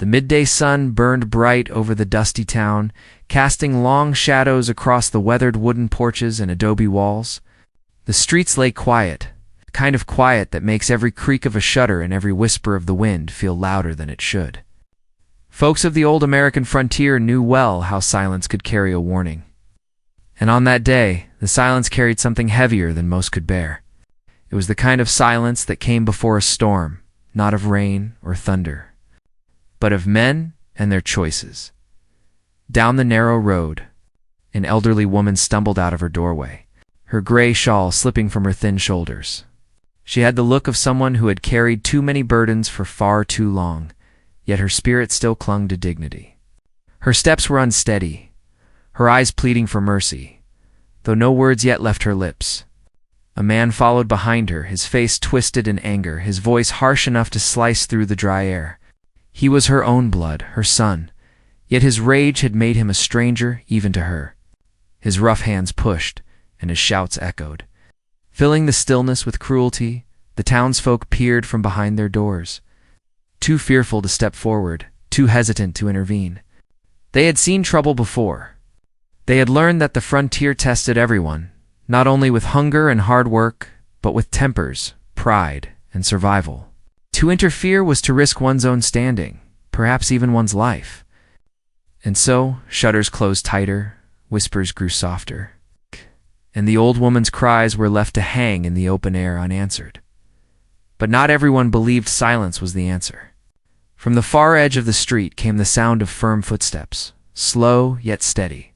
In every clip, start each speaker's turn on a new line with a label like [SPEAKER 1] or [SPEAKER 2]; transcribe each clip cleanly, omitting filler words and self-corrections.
[SPEAKER 1] The midday sun burned bright over the dusty town, casting long shadows across the weathered wooden porches and adobe walls. The streets lay quiet, the kind of quiet that makes every creak of a shutter and every whisper of the wind feel louder than it should. Folks of the old American frontier knew well how silence could carry a warning. And on that day, the silence carried something heavier than most could bear. It was the kind of silence that came before a storm, not of rain or thunder, but of men and their choices. Down the narrow road, an elderly woman stumbled out of her doorway, her gray shawl slipping from her thin shoulders. She had the look of someone who had carried too many burdens for far too long, yet her spirit still clung to dignity. Her steps were unsteady, her eyes pleading for mercy, though no words yet left her lips. A man followed behind her, his face twisted in anger, his voice harsh enough to slice through the dry air. He was her own blood, her son, yet his rage had made him a stranger even to her. His rough hands pushed, and his shouts echoed. Filling the stillness with cruelty, the townsfolk peered from behind their doors, too fearful to step forward, too hesitant to intervene. They had seen trouble before. They had learned that the frontier tested everyone, not only with hunger and hard work, but with tempers, pride, and survival. To interfere was to risk one's own standing, perhaps even one's life. And so, shutters closed tighter, whispers grew softer, and the old woman's cries were left to hang in the open air unanswered. But not everyone believed silence was the answer. From the far edge of the street came the sound of firm footsteps, slow yet steady.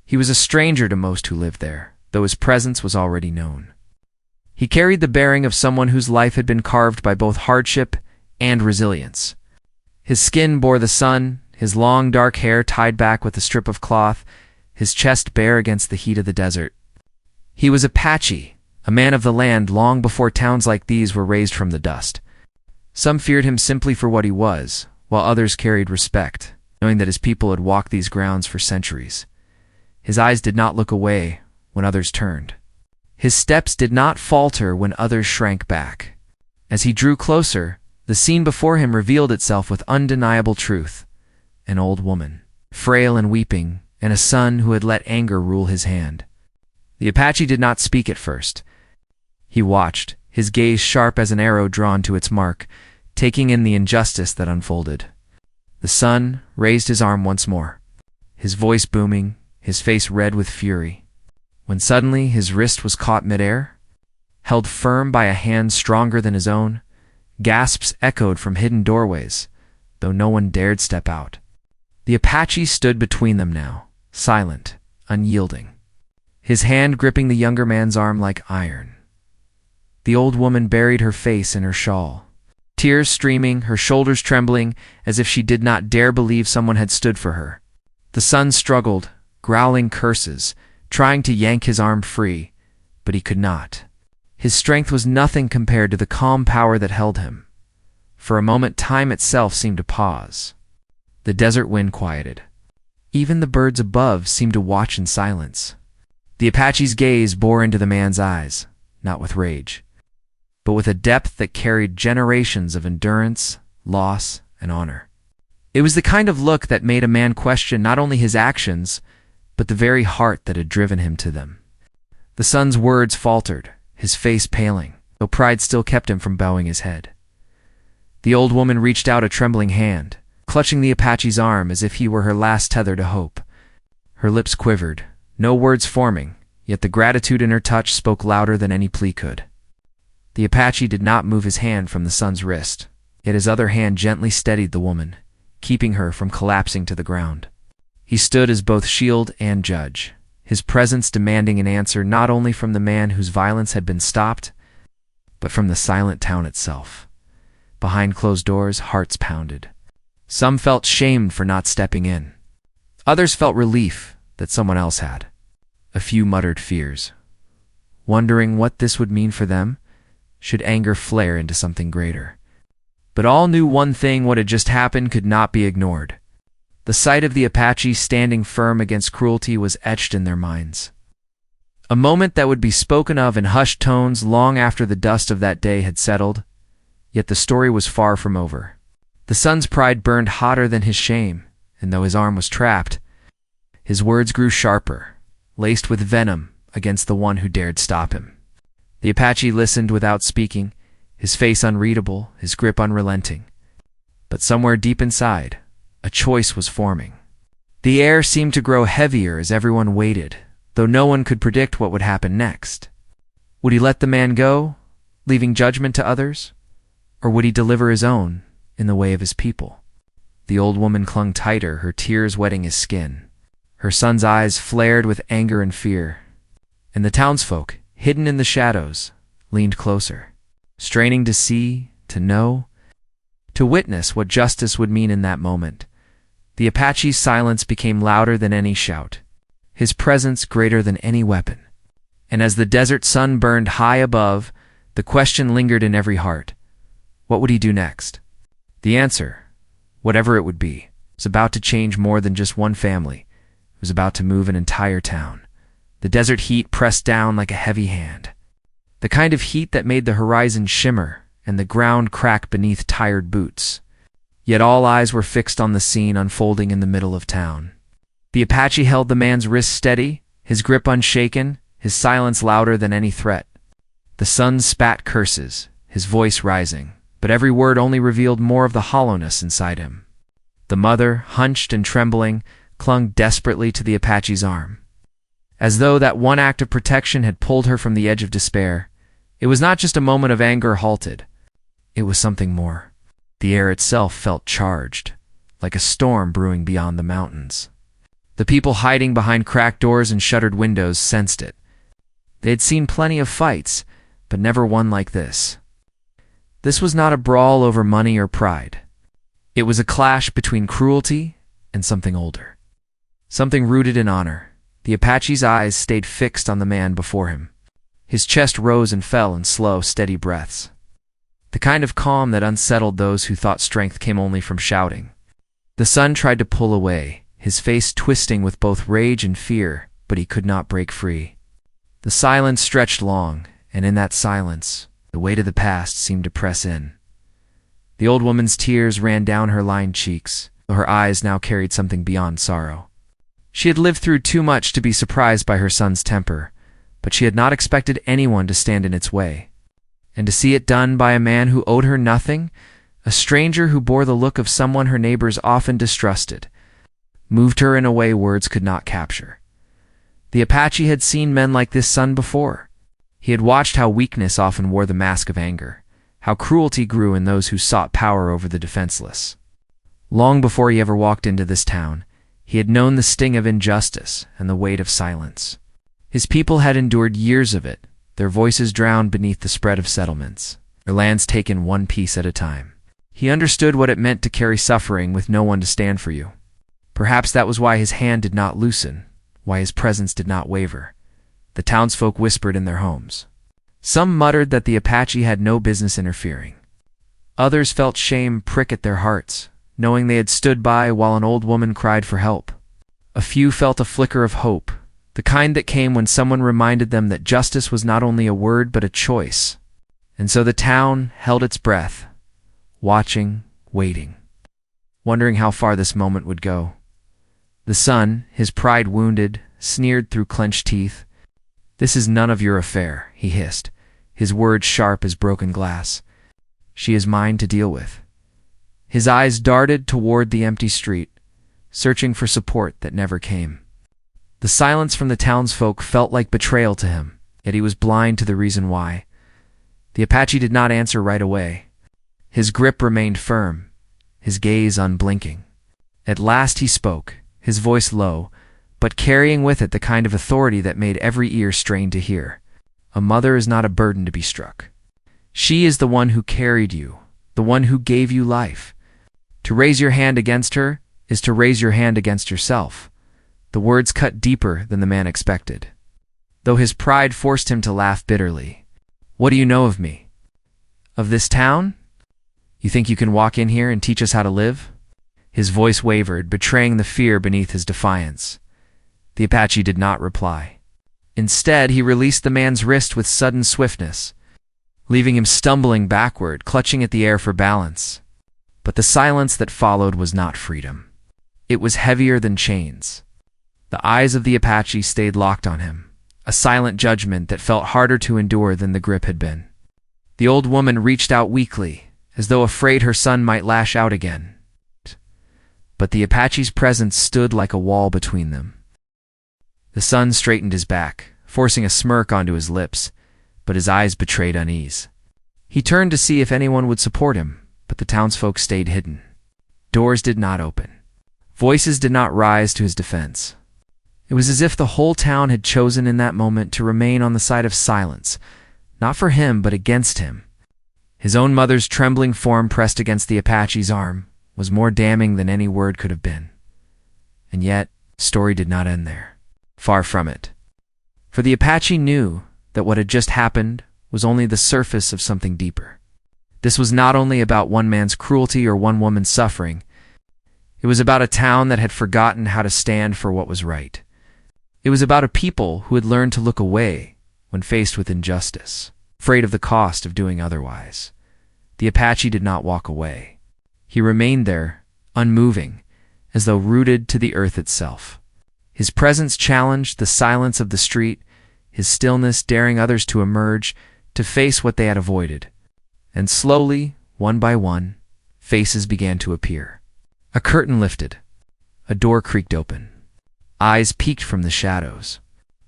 [SPEAKER 1] He was a stranger to most who lived there, though his presence was already known. He carried the bearing of someone whose life had been carved by both hardship and resilience. His skin bore the sun, his long dark hair tied back with a strip of cloth, his chest bare against the heat of the desert. He was Apache, a man of the land long before towns like these were raised from the dust. Some feared him simply for what he was, while others carried respect, knowing that his people had walked these grounds for centuries. His eyes did not look away when others turned. His steps did not falter when others shrank back. As he drew closer, the scene before him revealed itself with undeniable truth. An old woman, frail and weeping, and a son who had let anger rule his hand. The Apache did not speak at first. He watched, his gaze sharp as an arrow drawn to its mark, taking in the injustice that unfolded. The son raised his arm once more, his voice booming, his face red with fury, when suddenly his wrist was caught midair, held firm by a hand stronger than his own. Gasps echoed from hidden doorways, though no one dared step out. The Apache stood between them now, silent, unyielding, his hand gripping the younger man's arm like iron. The old woman buried her face in her shawl, tears streaming, her shoulders trembling, as if she did not dare believe someone had stood for her. The son struggled, growling curses, trying to yank his arm free, but he could not. His strength was nothing compared to the calm power that held him. For a moment, time itself seemed to pause. The desert wind quieted. Even the birds above seemed to watch in silence. The Apache's gaze bore into the man's eyes, not with rage, but with a depth that carried generations of endurance, loss, and honor. It was the kind of look that made a man question not only his actions, but the very heart that had driven him to them. The son's words faltered, his face paling, though pride still kept him from bowing his head. The old woman reached out a trembling hand, clutching the Apache's arm as if he were her last tether to hope. Her lips quivered, no words forming, yet the gratitude in her touch spoke louder than any plea could. The Apache did not move his hand from the son's wrist, yet his other hand gently steadied the woman, keeping her from collapsing to the ground. He stood as both shield and judge, his presence demanding an answer not only from the man whose violence had been stopped, but from the silent town itself. Behind closed doors, hearts pounded. Some felt shamed for not stepping in. Others felt relief that someone else had. A few muttered fears, wondering what this would mean for them, should anger flare into something greater. But all knew one thing: what had just happened could not be ignored. The sight of the Apache standing firm against cruelty was etched in their minds. A moment that would be spoken of in hushed tones long after the dust of that day had settled, yet the story was far from over. The son's pride burned hotter than his shame, and though his arm was trapped, his words grew sharper, laced with venom against the one who dared stop him. The Apache listened without speaking, his face unreadable, his grip unrelenting. But somewhere deep inside, a choice was forming. The air seemed to grow heavier as everyone waited, though no one could predict what would happen next. Would he let the man go, leaving judgment to others? Or would he deliver his own in the way of his people? The old woman clung tighter, her tears wetting his skin. Her son's eyes flared with anger and fear. And the townsfolk, hidden in the shadows, leaned closer, straining to see, to know, to witness what justice would mean in that moment. The Apache's silence became louder than any shout, his presence greater than any weapon. And as the desert sun burned high above, the question lingered in every heart. What would he do next? The answer, whatever it would be, was about to change more than just one family. It was about to move an entire town. The desert heat pressed down like a heavy hand. The kind of heat that made the horizon shimmer and the ground crack beneath tired boots. Yet all eyes were fixed on the scene unfolding in the middle of town. The Apache held the man's wrist steady, his grip unshaken, his silence louder than any threat. The son spat curses, his voice rising, but every word only revealed more of the hollowness inside him. The mother, hunched and trembling, clung desperately to the Apache's arm. As though that one act of protection had pulled her from the edge of despair, it was not just a moment of anger halted. It was something more. The air itself felt charged, like a storm brewing beyond the mountains. The people hiding behind cracked doors and shuttered windows sensed it. They had seen plenty of fights, but never one like this. This was not a brawl over money or pride. It was a clash between cruelty and something older. Something rooted in honor. The Apache's eyes stayed fixed on the man before him. His chest rose and fell in slow, steady breaths. The kind of calm that unsettled those who thought strength came only from shouting. The son tried to pull away, his face twisting with both rage and fear, but he could not break free. The silence stretched long, and in that silence, the weight of the past seemed to press in. The old woman's tears ran down her lined cheeks, though her eyes now carried something beyond sorrow. She had lived through too much to be surprised by her son's temper, but she had not expected anyone to stand in its way. And to see it done by a man who owed her nothing, a stranger who bore the look of someone her neighbors often distrusted, moved her in a way words could not capture. The Apache had seen men like this son before. He had watched how weakness often wore the mask of anger, how cruelty grew in those who sought power over the defenseless. Long before he ever walked into this town, he had known the sting of injustice and the weight of silence. His people had endured years of it, their voices drowned beneath the spread of settlements, their lands taken one piece at a time. He understood what it meant to carry suffering with no one to stand for you. Perhaps that was why his hand did not loosen, why his presence did not waver. The townsfolk whispered in their homes. Some muttered that the Apache had no business interfering. Others felt shame prick at their hearts, knowing they had stood by while an old woman cried for help. A few felt a flicker of hope, the kind that came when someone reminded them that justice was not only a word but a choice. And so the town held its breath, watching, waiting, wondering how far this moment would go. The son, his pride wounded, sneered through clenched teeth. "This is none of your affair," he hissed, his words sharp as broken glass. "She is mine to deal with." His eyes darted toward the empty street, searching for support that never came. The silence from the townsfolk felt like betrayal to him, yet he was blind to the reason why. The Apache did not answer right away. His grip remained firm, his gaze unblinking. At last he spoke, his voice low, but carrying with it the kind of authority that made every ear strain to hear. "A mother is not a burden to be struck. She is the one who carried you, the one who gave you life. To raise your hand against her is to raise your hand against yourself." The words cut deeper than the man expected, though his pride forced him to laugh bitterly. "What do you know of me? Of this town? You think you can walk in here and teach us how to live?" His voice wavered, betraying the fear beneath his defiance. The Apache did not reply. Instead, he released the man's wrist with sudden swiftness, leaving him stumbling backward, clutching at the air for balance. But the silence that followed was not freedom. It was heavier than chains. The eyes of the Apache stayed locked on him, a silent judgment that felt harder to endure than the grip had been. The old woman reached out weakly, as though afraid her son might lash out again. But the Apache's presence stood like a wall between them. The son straightened his back, forcing a smirk onto his lips, but his eyes betrayed unease. He turned to see if anyone would support him, but the townsfolk stayed hidden. Doors did not open. Voices did not rise to his defense. It was as if the whole town had chosen in that moment to remain on the side of silence, not for him, but against him. His own mother's trembling form pressed against the Apache's arm was more damning than any word could have been. And yet, the story did not end there. Far from it. For the Apache knew that what had just happened was only the surface of something deeper. This was not only about one man's cruelty or one woman's suffering. It was about a town that had forgotten how to stand for what was right. It was about a people who had learned to look away when faced with injustice, afraid of the cost of doing otherwise. The Apache did not walk away. He remained there, unmoving, as though rooted to the earth itself. His presence challenged the silence of the street, his stillness daring others to emerge, to face what they had avoided. And slowly, one by one, faces began to appear. A curtain lifted. A door creaked open. Eyes peeked from the shadows.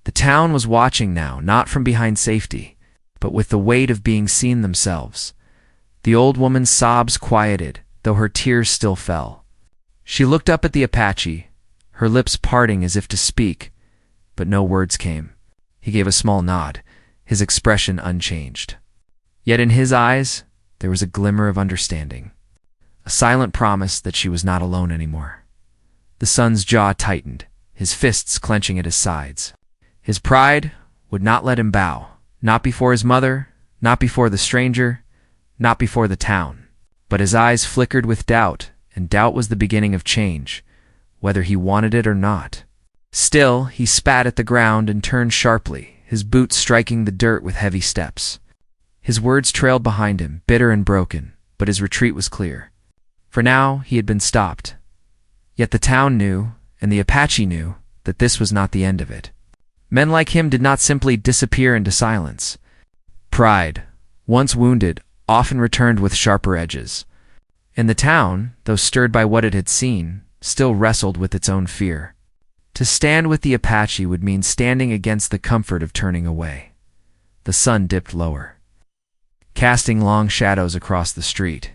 [SPEAKER 1] The town was watching now, not from behind safety, but with the weight of being seen themselves. The old woman's sobs quieted, though her tears still fell. She looked up at the Apache, her lips parting as if to speak, but no words came. He gave a small nod, his expression unchanged. Yet in his eyes, there was a glimmer of understanding, a silent promise that she was not alone anymore. The son's jaw tightened, his fists clenching at his sides. His pride would not let him bow, not before his mother, not before the stranger, not before the town. But his eyes flickered with doubt, and doubt was the beginning of change, whether he wanted it or not. Still, he spat at the ground and turned sharply, his boots striking the dirt with heavy steps. His words trailed behind him, bitter and broken, but his retreat was clear. For now, he had been stopped. Yet the town knew, and the Apache knew, that this was not the end of it. Men like him did not simply disappear into silence. Pride, once wounded, often returned with sharper edges. And the town, though stirred by what it had seen, still wrestled with its own fear. To stand with the Apache would mean standing against the comfort of turning away. The sun dipped lower, casting long shadows across the street.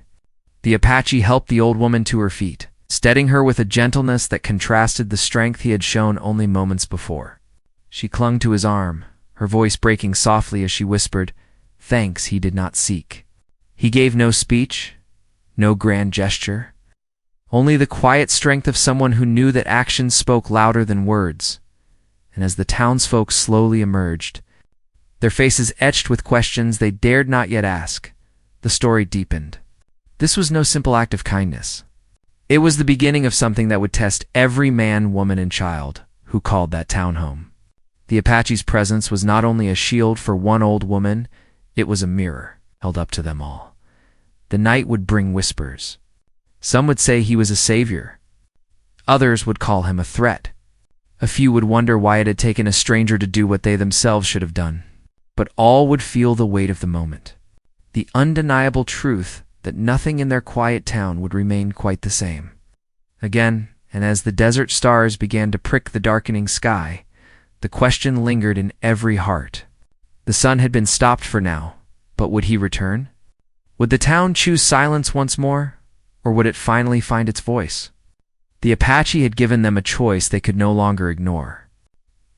[SPEAKER 1] The Apache helped the old woman to her feet, steadying her with a gentleness that contrasted the strength he had shown only moments before. She clung to his arm, her voice breaking softly as she whispered, "Thanks he did not seek." He gave no speech, no grand gesture, only the quiet strength of someone who knew that actions spoke louder than words. And as the townsfolk slowly emerged, their faces etched with questions they dared not yet ask, the story deepened. This was no simple act of kindness. It was the beginning of something that would test every man, woman, and child who called that town home. The Apache's presence was not only a shield for one old woman, it was a mirror held up to them all. The night would bring whispers. Some would say he was a savior. Others would call him a threat. A few would wonder why it had taken a stranger to do what they themselves should have done. But all would feel the weight of the moment, the undeniable truth that nothing in their quiet town would remain quite the same. Again, and as the desert stars began to prick the darkening sky, the question lingered in every heart. The sun had been stopped for now, but would he return? Would the town choose silence once more, or would it finally find its voice? The Apache had given them a choice they could no longer ignore.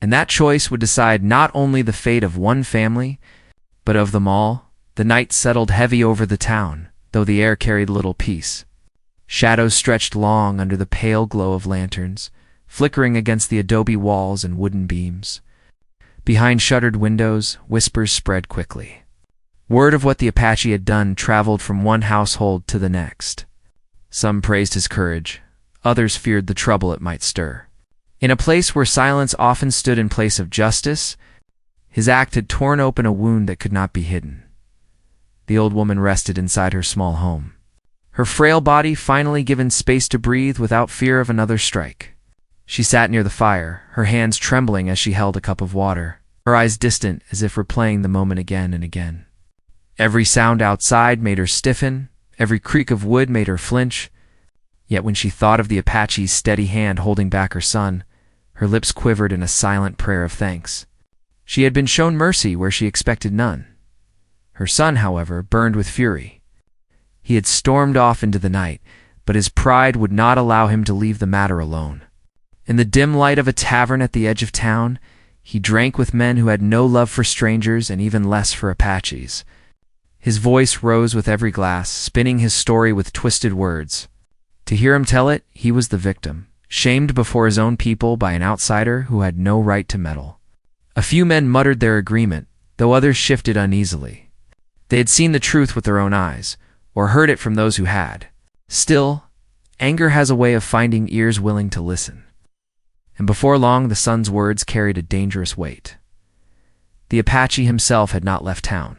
[SPEAKER 1] And that choice would decide not only the fate of one family, but of them all. The night settled heavy over the town, though the air carried little peace. Shadows stretched long under the pale glow of lanterns, flickering against the adobe walls and wooden beams. Behind shuttered windows, whispers spread quickly. Word of what the Apache had done traveled from one household to the next. Some praised his courage, others feared the trouble it might stir. In a place where silence often stood in place of justice, his act had torn open a wound that could not be hidden. The old woman rested inside her small home. her frail body finally given space to breathe without fear of another strike. She sat near the fire, her hands trembling as she held a cup of water, her eyes distant as if replaying the moment again and again. Every sound outside made her stiffen, every creak of wood made her flinch, yet when she thought of the Apache's steady hand holding back her son, her lips quivered in a silent prayer of thanks. She had been shown mercy where she expected none. Her son, however, burned with fury. He had stormed off into the night, but his pride would not allow him to leave the matter alone. In the dim light of a tavern at the edge of town, he drank with men who had no love for strangers and even less for Apaches. His voice rose with every glass, spinning his story with twisted words. To hear him tell it, he was the victim, shamed before his own people by an outsider who had no right to meddle. A few men muttered their agreement, though others shifted uneasily. They had seen the truth with their own eyes, or heard it from those who had. Still, anger has a way of finding ears willing to listen. And before long the son's words carried a dangerous weight. The Apache himself had not left town.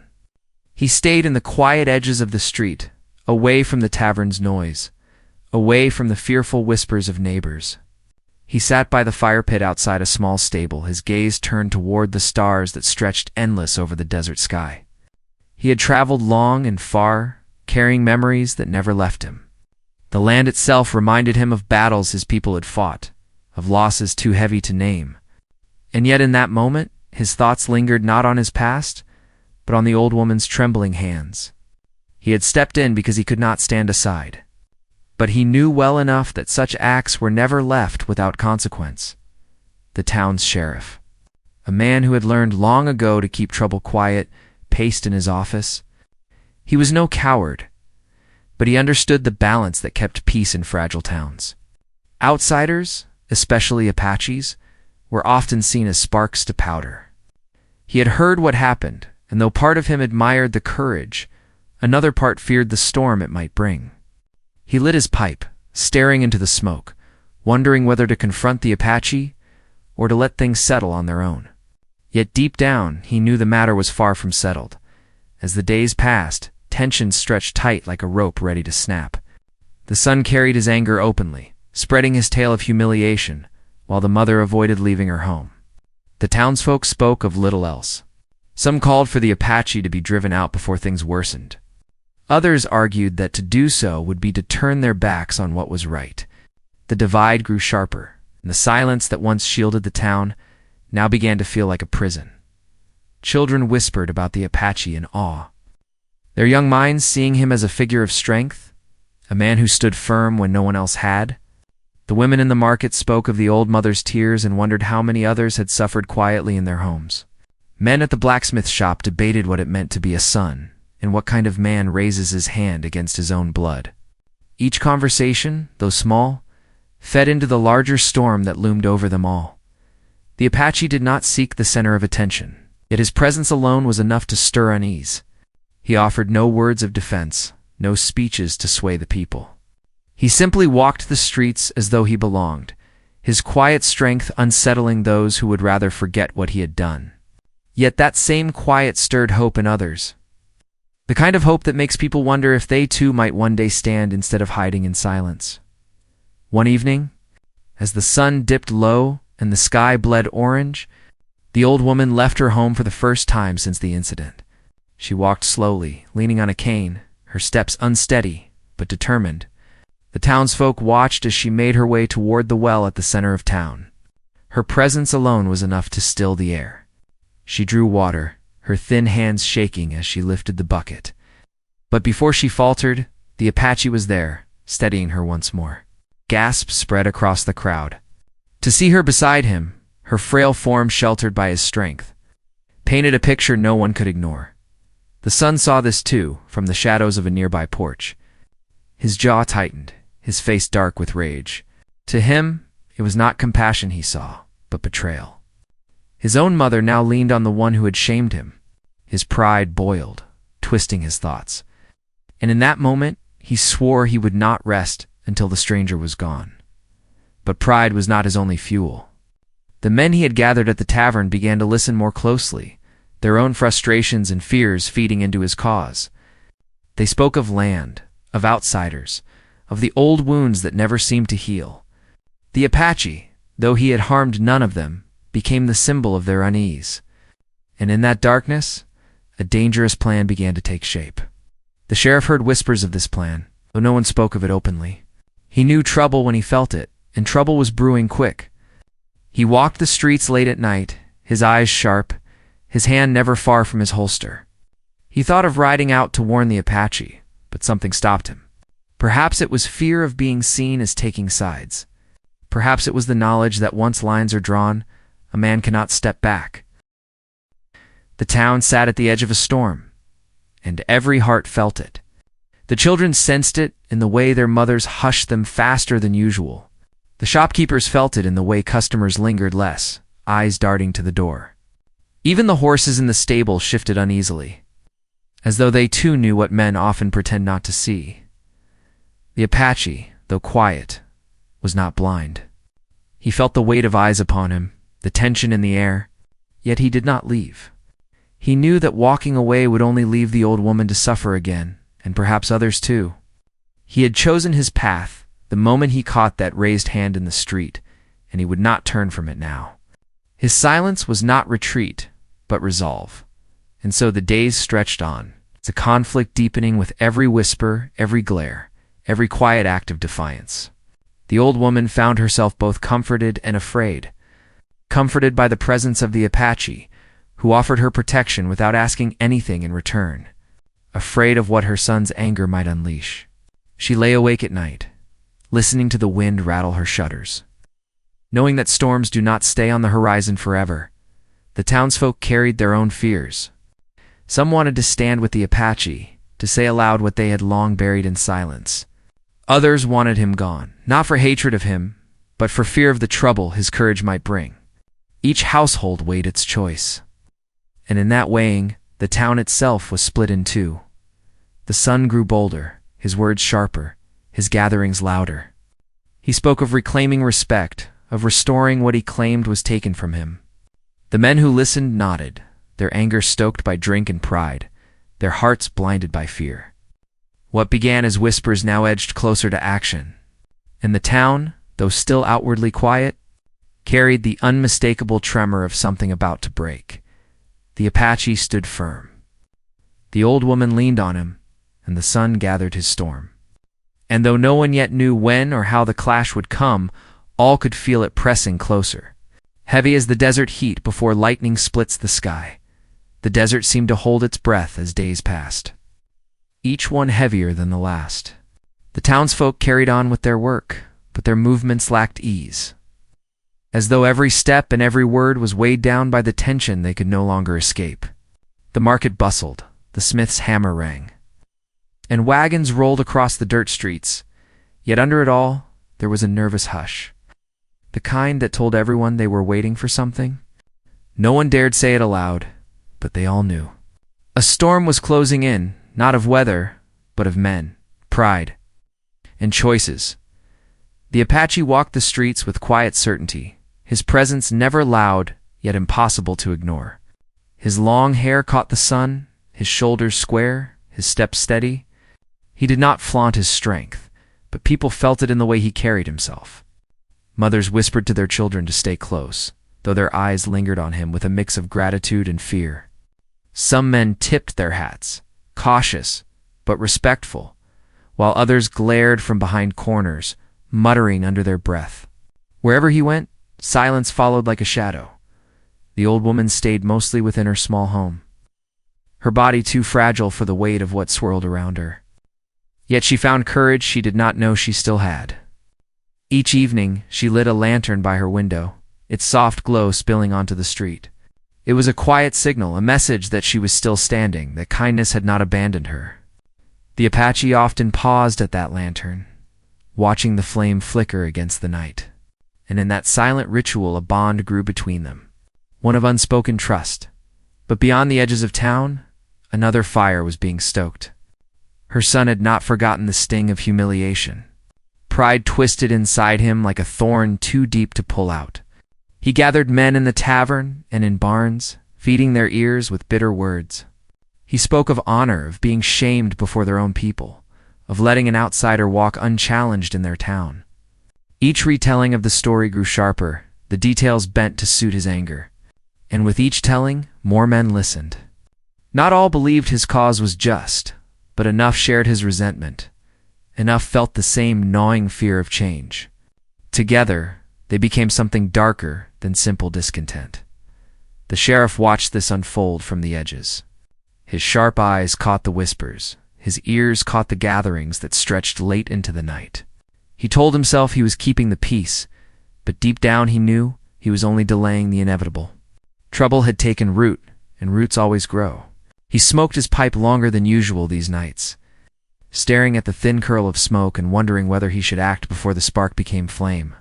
[SPEAKER 1] He stayed in the quiet edges of the street, away from the tavern's noise, away from the fearful whispers of neighbors. He sat by the fire pit outside a small stable, his gaze turned toward the stars that stretched endless over the desert sky. He had traveled long and far, carrying memories that never left him. The land itself reminded him of battles his people had fought, of losses too heavy to name. And yet in that moment, his thoughts lingered not on his past, but on the old woman's trembling hands. He had stepped in because he could not stand aside. But he knew well enough that such acts were never left without consequence. The town's sheriff, a man who had learned long ago to keep trouble quiet, paced in his office. He was no coward, but he understood the balance that kept peace in fragile towns. Outsiders, especially Apaches, were often seen as sparks to powder. He had heard what happened, and though part of him admired the courage, another part feared the storm it might bring. He lit his pipe, staring into the smoke, wondering whether to confront the Apache or to let things settle on their own. Yet deep down, he knew the matter was far from settled. As the days passed, tensions stretched tight like a rope ready to snap. The son carried his anger openly, spreading his tale of humiliation, while the mother avoided leaving her home. The townsfolk spoke of little else. Some called for the Apache to be driven out before things worsened. Others argued that to do so would be to turn their backs on what was right. The divide grew sharper, and the silence that once shielded the town now began to feel like a prison. Children whispered about the Apache in awe, their young minds seeing him as a figure of strength, a man who stood firm when no one else had. The women in the market spoke of the old mother's tears and wondered how many others had suffered quietly in their homes. Men at the blacksmith shop debated what it meant to be a son, and what kind of man raises his hand against his own blood. Each conversation, though small, fed into the larger storm that loomed over them all. The Apache did not seek the center of attention, yet his presence alone was enough to stir unease. He offered no words of defense, no speeches to sway the people. He simply walked the streets as though he belonged, his quiet strength unsettling those who would rather forget what he had done. Yet that same quiet stirred hope in others. The kind of hope that makes people wonder if they too might one day stand instead of hiding in silence. One evening, as the sun dipped low and the sky bled orange, the old woman left her home for the first time since the incident. She walked slowly, leaning on a cane, her steps unsteady but determined. The townsfolk watched as she made her way toward the well at the center of town. Her presence alone was enough to still the air. She drew water, her thin hands shaking as she lifted the bucket. But before she faltered, the Apache was there, steadying her once more. Gasps spread across the crowd. To see her beside him, her frail form sheltered by his strength, painted a picture no one could ignore. The son saw this too, from the shadows of a nearby porch. His jaw tightened, his face dark with rage. To him, it was not compassion he saw, but betrayal. His own mother now leaned on the one who had shamed him. His pride boiled, twisting his thoughts. And in that moment, he swore he would not rest until the stranger was gone. But pride was not his only fuel. The men he had gathered at the tavern began to listen more closely, their own frustrations and fears feeding into his cause. They spoke of land, of outsiders, of the old wounds that never seemed to heal. The Apache, though he had harmed none of them, became the symbol of their unease. And in that darkness, a dangerous plan began to take shape. The sheriff heard whispers of this plan, though no one spoke of it openly. He knew trouble when he felt it, and trouble was brewing quick. He walked the streets late at night, his eyes sharp, his hand never far from his holster. He thought of riding out to warn the Apache, but something stopped him. Perhaps it was fear of being seen as taking sides. Perhaps it was the knowledge that once lines are drawn, a man cannot step back. The town sat at the edge of a storm, and every heart felt it. The children sensed it in the way their mothers hushed them faster than usual. The shopkeepers felt it in the way customers lingered less, eyes darting to the door. Even the horses in the stable shifted uneasily, as though they too knew what men often pretend not to see. The Apache, though quiet, was not blind. He felt the weight of eyes upon him, the tension in the air, yet he did not leave. He knew that walking away would only leave the old woman to suffer again, and perhaps others too. He had chosen his path the moment he caught that raised hand in the street, and he would not turn from it now. His silence was not retreat, but resolve. And so the days stretched on, the conflict deepening with every whisper, every glare, every quiet act of defiance. The old woman found herself both comforted and afraid. Comforted by the presence of the Apache, who offered her protection without asking anything in return. Afraid of what her son's anger might unleash. She lay awake at night, listening to the wind rattle her shutters. Knowing that storms do not stay on the horizon forever, the townsfolk carried their own fears. Some wanted to stand with the Apache, to say aloud what they had long buried in silence. Others wanted him gone, not for hatred of him, but for fear of the trouble his courage might bring. Each household weighed its choice. And in that weighing, the town itself was split in two. The son grew bolder, his words sharper, his gatherings louder. He spoke of reclaiming respect, of restoring what he claimed was taken from him. The men who listened nodded, their anger stoked by drink and pride, their hearts blinded by fear. What began as whispers now edged closer to action. And the town, though still outwardly quiet, carried the unmistakable tremor of something about to break. The Apache stood firm. The old woman leaned on him, and the sun gathered his storm. And though no one yet knew when or how the clash would come, all could feel it pressing closer. Heavy as the desert heat before lightning splits the sky, the desert seemed to hold its breath as days passed, each one heavier than the last. The townsfolk carried on with their work, but their movements lacked ease. As though every step and every word was weighed down by the tension they could no longer escape. The market bustled, the smith's hammer rang, and wagons rolled across the dirt streets, yet under it all there was a nervous hush. The kind that told everyone they were waiting for something. No one dared say it aloud, but they all knew. A storm was closing in, not of weather, but of men, pride, and choices. The Apache walked the streets with quiet certainty, his presence never loud, yet impossible to ignore. His long hair caught the sun, his shoulders square, his steps steady. He did not flaunt his strength, but people felt it in the way he carried himself. Mothers whispered to their children to stay close, though their eyes lingered on him with a mix of gratitude and fear. Some men tipped their hats, cautious but respectful, while others glared from behind corners, muttering under their breath. Wherever he went, silence followed like a shadow. The old woman stayed mostly within her small home, her body too fragile for the weight of what swirled around her. Yet she found courage she did not know she still had. Each evening, she lit a lantern by her window, its soft glow spilling onto the street. It was a quiet signal, a message that she was still standing, that kindness had not abandoned her. The Apache often paused at that lantern, watching the flame flicker against the night. And in that silent ritual a bond grew between them, one of unspoken trust. But beyond the edges of town, another fire was being stoked. Her son had not forgotten the sting of humiliation. Pride twisted inside him like a thorn too deep to pull out. He gathered men in the tavern and in barns, feeding their ears with bitter words. He spoke of honor, of being shamed before their own people, of letting an outsider walk unchallenged in their town. Each retelling of the story grew sharper, the details bent to suit his anger. And with each telling, more men listened. Not all believed his cause was just, but enough shared his resentment. Enough felt the same gnawing fear of change. Together, they became something darker than simple discontent. The sheriff watched this unfold from the edges. His sharp eyes caught the whispers. His ears caught the gatherings that stretched late into the night. He told himself he was keeping the peace, but deep down he knew he was only delaying the inevitable. Trouble had taken root, and roots always grow. He smoked his pipe longer than usual these nights, staring at the thin curl of smoke and wondering whether he should act before the spark became flame.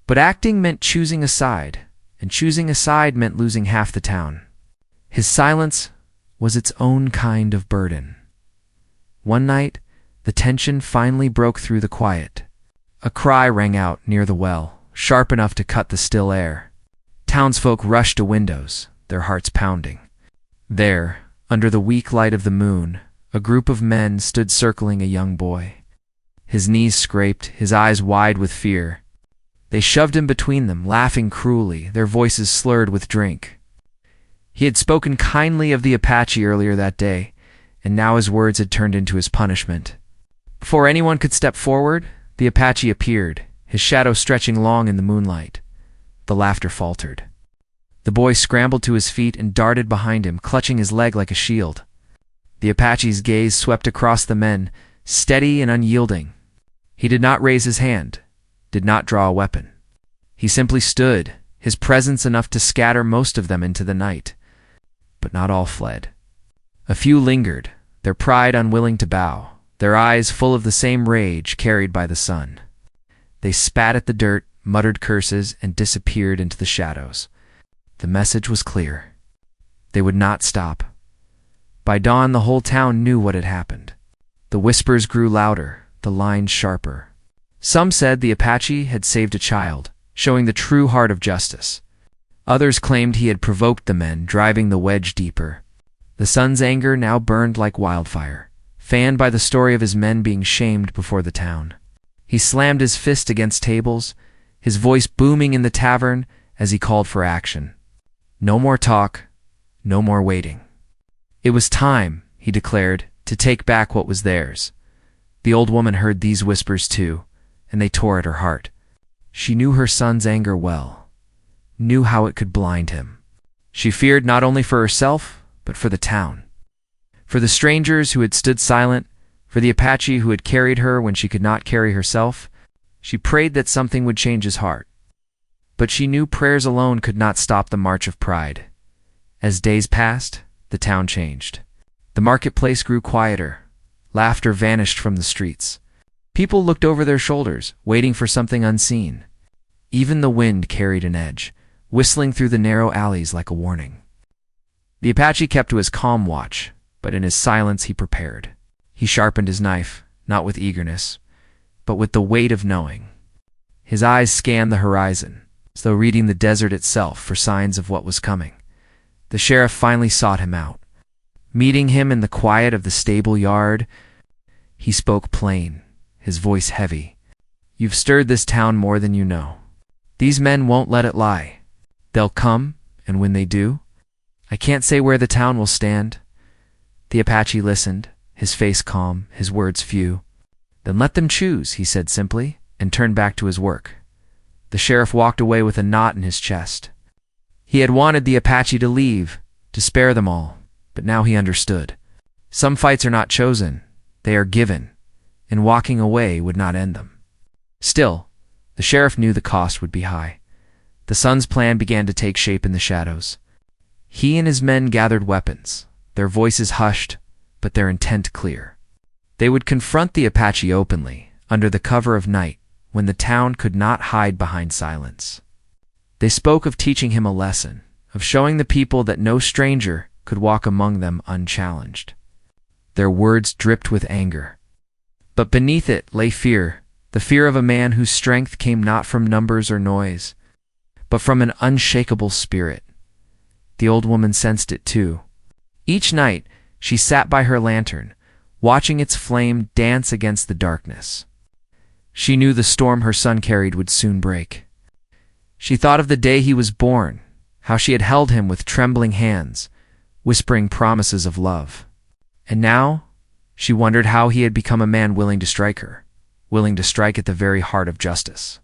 [SPEAKER 1] But acting meant choosing a side, and choosing a side meant losing half the town. His silence was its own kind of burden. One night, the tension finally broke through the quiet. A cry rang out near the well, sharp enough to cut the still air. Townsfolk rushed to windows, their hearts pounding. There, under the weak light of the moon, a group of men stood circling a young boy. His knees scraped, his eyes wide with fear. They shoved him between them, laughing cruelly, their voices slurred with drink. He had spoken kindly of the Apache earlier that day, and now his words had turned into his punishment. Before anyone could step forward, the Apache appeared, his shadow stretching long in the moonlight. The laughter faltered. The boy scrambled to his feet and darted behind him, clutching his leg like a shield. The Apache's gaze swept across the men, steady and unyielding. He did not raise his hand, did not draw a weapon. He simply stood, his presence enough to scatter most of them into the night. But not all fled. A few lingered, their pride unwilling to bow, their eyes full of the same rage carried by the sun. They spat at the dirt, muttered curses, and disappeared into the shadows. The message was clear. They would not stop. By dawn, the whole town knew what had happened. The whispers grew louder, the lines sharper. Some said the Apache had saved a child, showing the true heart of justice. Others claimed he had provoked the men, driving the wedge deeper. The son's anger now burned like wildfire, fanned by the story of his men being shamed before the town. He slammed his fist against tables, his voice booming in the tavern as he called for action. No more talk, no more waiting. It was time, he declared, to take back what was theirs. The old woman heard these whispers too, and they tore at her heart. She knew her son's anger well, knew how it could blind him. She feared not only for herself, but for the town. For the strangers who had stood silent, for the Apache who had carried her when she could not carry herself, she prayed that something would change his heart. But she knew prayers alone could not stop the march of pride. As days passed, the town changed. The marketplace grew quieter. Laughter vanished from the streets. People looked over their shoulders, waiting for something unseen. Even the wind carried an edge, whistling through the narrow alleys like a warning. The Apache kept to his calm watch, but in his silence he prepared. He sharpened his knife, not with eagerness, but with the weight of knowing. His eyes scanned the horizon, as though reading the desert itself for signs of what was coming. The sheriff finally sought him out. Meeting him in the quiet of the stable yard, he spoke plain, his voice heavy. "You've stirred this town more than you know. These men won't let it lie. They'll come, and when they do, I can't say where the town will stand." The Apache listened, his face calm, his words few. "Then let them choose," he said simply, and turned back to his work. The sheriff walked away with a knot in his chest. He had wanted the Apache to leave, to spare them all, but now he understood. Some fights are not chosen, they are given, and walking away would not end them. Still, the sheriff knew the cost would be high. The son's plan began to take shape in the shadows. He and his men gathered weapons, their voices hushed, but their intent clear. They would confront the Apache openly, under the cover of night, when the town could not hide behind silence. They spoke of teaching him a lesson, of showing the people that no stranger could walk among them unchallenged. Their words dripped with anger. But beneath it lay fear, the fear of a man whose strength came not from numbers or noise, but from an unshakable spirit. The old woman sensed it too. Each night, she sat by her lantern, watching its flame dance against the darkness. She knew the storm her son carried would soon break. She thought of the day he was born, how she had held him with trembling hands, whispering promises of love. And now, she wondered how he had become a man willing to strike her, willing to strike at the very heart of justice.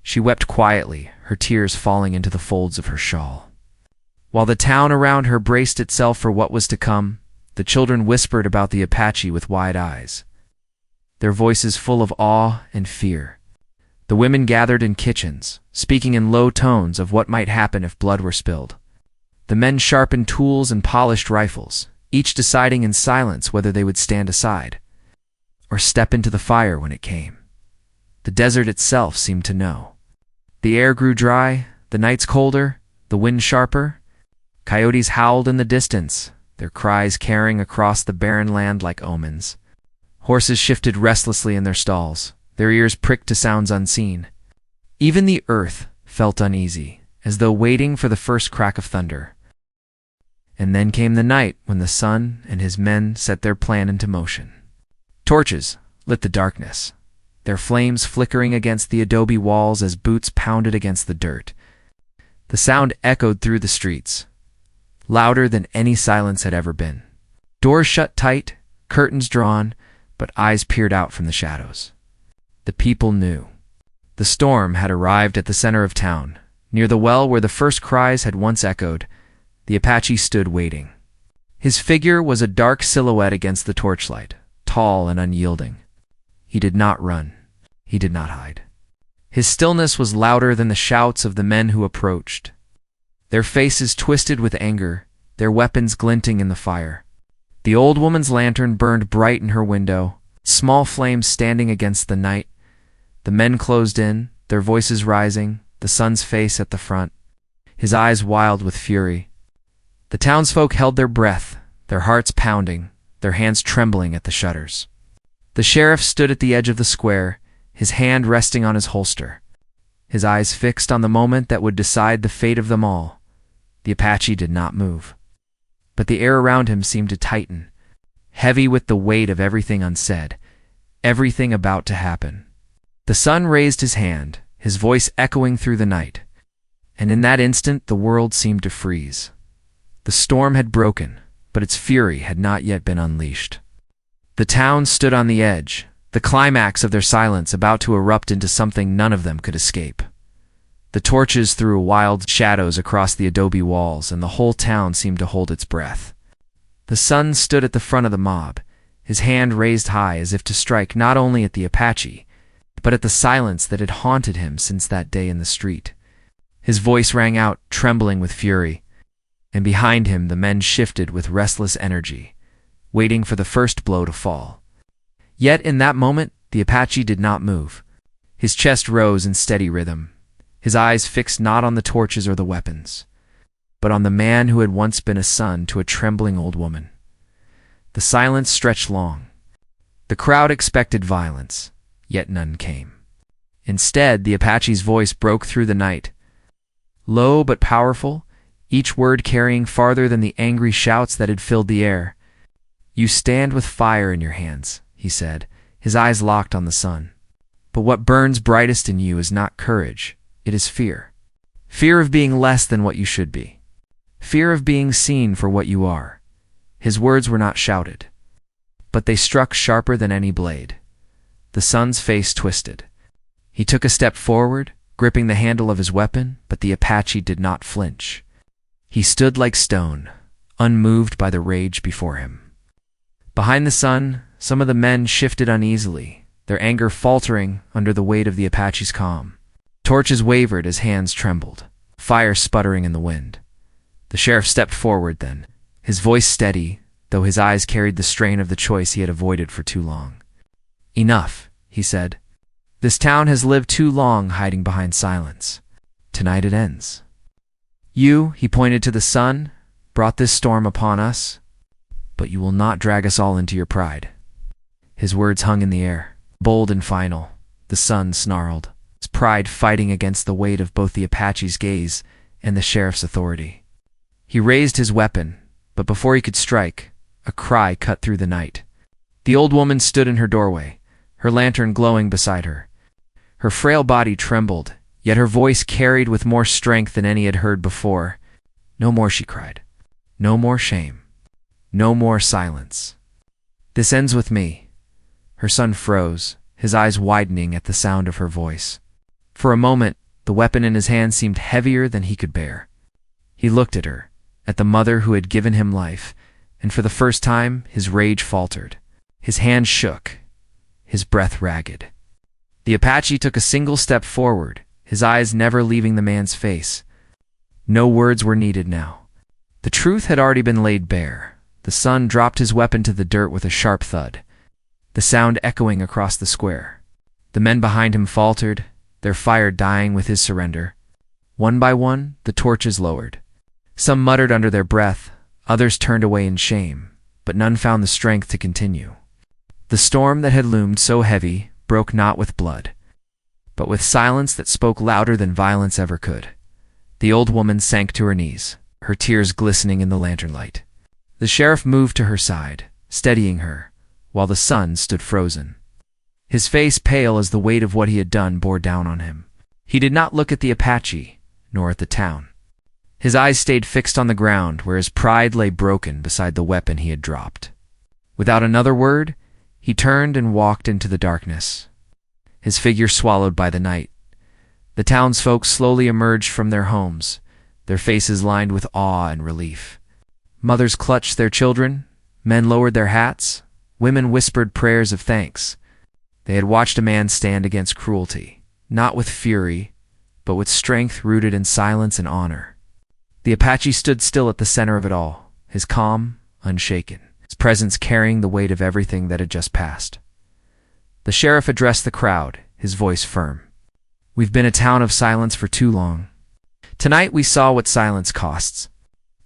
[SPEAKER 1] She wept quietly, her tears falling into the folds of her shawl. While the town around her braced itself for what was to come, the children whispered about the Apache with wide eyes, their voices full of awe and fear. The women gathered in kitchens, speaking in low tones of what might happen if blood were spilled. The men sharpened tools and polished rifles, each deciding in silence whether they would stand aside or step into the fire when it came. The desert itself seemed to know. The air grew dry, the nights colder, the wind sharper. Coyotes howled in the distance, their cries carrying across the barren land like omens. Horses shifted restlessly in their stalls, their ears pricked to sounds unseen. Even the earth felt uneasy, as though waiting for the first crack of thunder. And then came the night when the sun and his men set their plan into motion. Torches lit the darkness, their flames flickering against the adobe walls as boots pounded against the dirt. The sound echoed through the streets, louder than any silence had ever been. Doors shut tight, curtains drawn, but eyes peered out from the shadows. The people knew. The storm had arrived at the center of town, near the well where the first cries had once echoed. The Apache stood waiting. His figure was a dark silhouette against the torchlight, tall and unyielding. He did not run. He did not hide. His stillness was louder than the shouts of the men who approached, their faces twisted with anger, their weapons glinting in the fire. The old woman's lantern burned bright in her window, small flames standing against the night. The men closed in, their voices rising, the son's face at the front, his eyes wild with fury. The townsfolk held their breath, their hearts pounding, their hands trembling at the shutters. The sheriff stood at the edge of the square, his hand resting on his holster, his eyes fixed on the moment that would decide the fate of them all. The Apache did not move, but the air around him seemed to tighten, heavy with the weight of everything unsaid, everything about to happen. The son raised his hand, his voice echoing through the night, and in that instant the world seemed to freeze. The storm had broken, but its fury had not yet been unleashed. The town stood on the edge, the climax of their silence about to erupt into something none of them could escape. The torches threw wild shadows across the adobe walls, and the whole town seemed to hold its breath. The son stood at the front of the mob, his hand raised high as if to strike not only at the Apache, but at the silence that had haunted him since that day in the street. His voice rang out, trembling with fury, and behind him the men shifted with restless energy, waiting for the first blow to fall. Yet in that moment, the Apache did not move. His chest rose in steady rhythm, his eyes fixed not on the torches or the weapons, but on the man who had once been a son to a trembling old woman. The silence stretched long. The crowd expected violence, yet none came. Instead, the Apache's voice broke through the night, low but powerful, each word carrying farther than the angry shouts that had filled the air. "You stand with fire in your hands," he said, his eyes locked on the son. "But what burns brightest in you is not courage, it is fear. Fear of being less than what you should be. Fear of being seen for what you are." His words were not shouted, but they struck sharper than any blade. The son's face twisted. He took a step forward, gripping the handle of his weapon, but the Apache did not flinch. He stood like stone, unmoved by the rage before him. Behind the son, some of the men shifted uneasily, their anger faltering under the weight of the Apache's calm. Torches wavered as hands trembled, fire sputtering in the wind. The sheriff stepped forward then, his voice steady, though his eyes carried the strain of the choice he had avoided for too long. "Enough," he said. "This town has lived too long hiding behind silence. Tonight it ends. You," he pointed to the sun, "brought this storm upon us, but you will not drag us all into your pride." His words hung in the air, bold and final. The sun snarled, his pride fighting against the weight of both the Apache's gaze and the sheriff's authority. He raised his weapon, but before he could strike, a cry cut through the night. The old woman stood in her doorway, her lantern glowing beside her. Her frail body trembled, yet her voice carried with more strength than any had heard before. "No more," she cried. "No more shame. No more silence. This ends with me." Her son froze, his eyes widening at the sound of her voice. For a moment, the weapon in his hand seemed heavier than he could bear. He looked at her, at the mother who had given him life, and for the first time his rage faltered. His hand shook, his breath ragged. The Apache took a single step forward, his eyes never leaving the man's face. No words were needed now. The truth had already been laid bare. The son dropped his weapon to the dirt with a sharp thud, the sound echoing across the square. The men behind him faltered, their fire dying with his surrender. One by one, the torches lowered. Some muttered under their breath, others turned away in shame, but none found the strength to continue. The storm that had loomed so heavy broke not with blood, but with silence that spoke louder than violence ever could. The old woman sank to her knees, her tears glistening in the lantern light. The sheriff moved to her side, steadying her, while the son stood frozen, his face pale as the weight of what he had done bore down on him. He did not look at the Apache, nor at the town. His eyes stayed fixed on the ground where his pride lay broken beside the weapon he had dropped. Without another word, he turned and walked into the darkness, his figure swallowed by the night. The townsfolk slowly emerged from their homes, their faces lined with awe and relief. Mothers clutched their children, men lowered their hats, women whispered prayers of thanks. They had watched a man stand against cruelty, not with fury, but with strength rooted in silence and honor. The Apache stood still at the center of it all, his calm, unshaken, his presence carrying the weight of everything that had just passed. The sheriff addressed the crowd, his voice firm. "We've been a town of silence for too long. Tonight we saw what silence costs.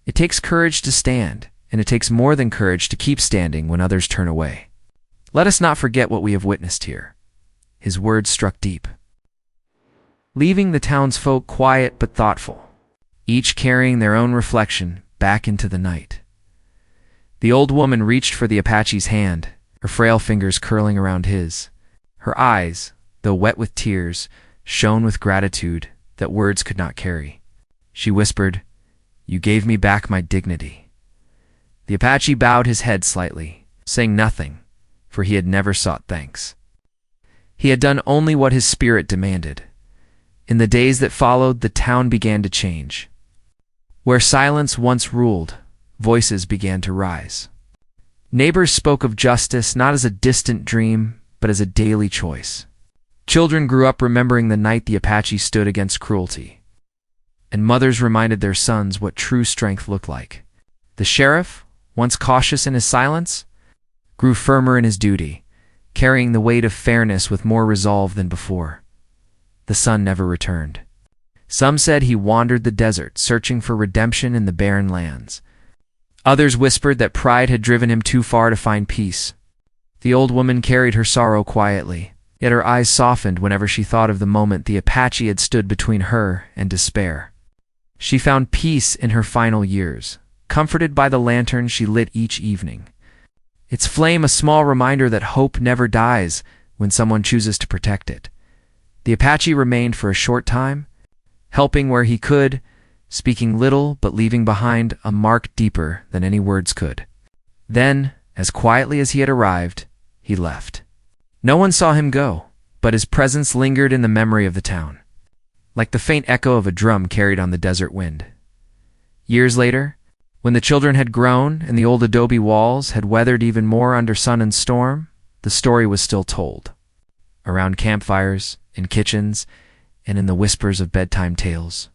[SPEAKER 1] It takes courage to stand, and it takes more than courage to keep standing when others turn away. Let us not forget what we have witnessed here." His words struck deep, leaving the townsfolk quiet but thoughtful, each carrying their own reflection back into the night. The old woman reached for the Apache's hand, her frail fingers curling around his. Her eyes, though wet with tears, shone with gratitude that words could not carry. She whispered, "You gave me back my dignity." The Apache bowed his head slightly, saying nothing, for he had never sought thanks. He had done only what his spirit demanded. In the days that followed, the town began to change. Where silence once ruled, voices began to rise. Neighbors spoke of justice not as a distant dream, but as a daily choice. Children grew up remembering the night the Apache stood against cruelty, and mothers reminded their sons what true strength looked like. The sheriff, once cautious in his silence, grew firmer in his duty, carrying the weight of fairness with more resolve than before. The son never returned. Some said he wandered the desert, searching for redemption in the barren lands. Others whispered that pride had driven him too far to find peace. The old woman carried her sorrow quietly, yet her eyes softened whenever she thought of the moment the Apache had stood between her and despair. She found peace in her final years, comforted by the lantern she lit each evening, its flame a small reminder that hope never dies when someone chooses to protect it. The Apache remained for a short time, helping where he could, speaking little but leaving behind a mark deeper than any words could. Then, as quietly as he had arrived, he left. No one saw him go, but his presence lingered in the memory of the town, like the faint echo of a drum carried on the desert wind. Years later, when the children had grown and the old adobe walls had weathered even more under sun and storm, the story was still told. Around campfires, in kitchens, and in the whispers of bedtime tales.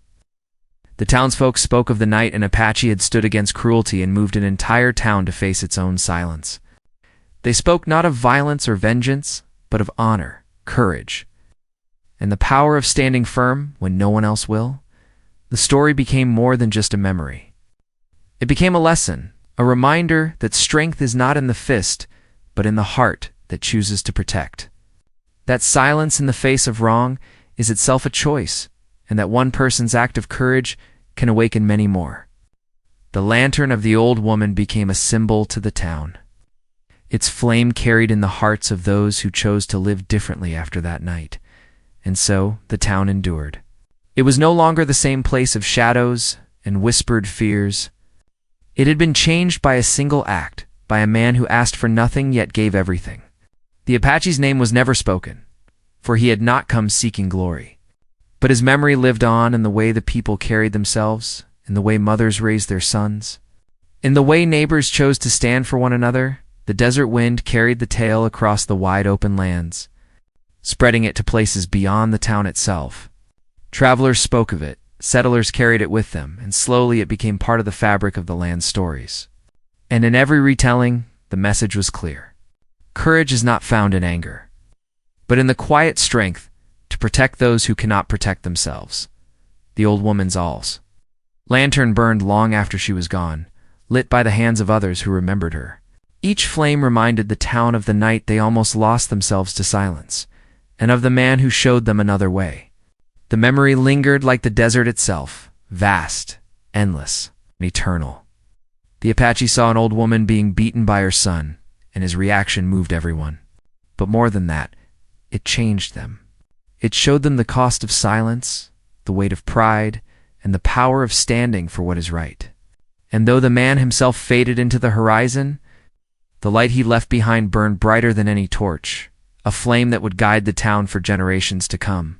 [SPEAKER 1] The townsfolk spoke of the night an Apache had stood against cruelty and moved an entire town to face its own silence. They spoke not of violence or vengeance, but of honor, courage, and the power of standing firm when no one else will. The story became more than just a memory. It became a lesson, a reminder that strength is not in the fist, but in the heart that chooses to protect. That silence in the face of wrong is itself a choice, and that one person's act of courage can awaken many more. The lantern of the old woman became a symbol to the town. Its flame carried in the hearts of those who chose to live differently after that night. And so the town endured. It was no longer the same place of shadows and whispered fears. It had been changed by a single act, by a man who asked for nothing yet gave everything. The Apache's name was never spoken, for he had not come seeking glory. But his memory lived on in the way the people carried themselves, in the way mothers raised their sons, in the way neighbors chose to stand for one another. The desert wind carried the tale across the wide open lands, spreading it to places beyond the town itself. Travelers spoke of it, settlers carried it with them, and slowly it became part of the fabric of the land's stories. And in every retelling, the message was clear. Courage is not found in anger, but in the quiet strength to protect those who cannot protect themselves. The old woman's alls. Lantern burned long after she was gone, lit by the hands of others who remembered her. Each flame reminded the town of the night they almost lost themselves to silence, and of the man who showed them another way. The memory lingered like the desert itself, vast, endless, and eternal. The Apache saw an old woman being beaten by her son, and his reaction moved everyone. But more than that, it changed them. It showed them the cost of silence, the weight of pride, and the power of standing for what is right. And though the man himself faded into the horizon, the light he left behind burned brighter than any torch, a flame that would guide the town for generations to come.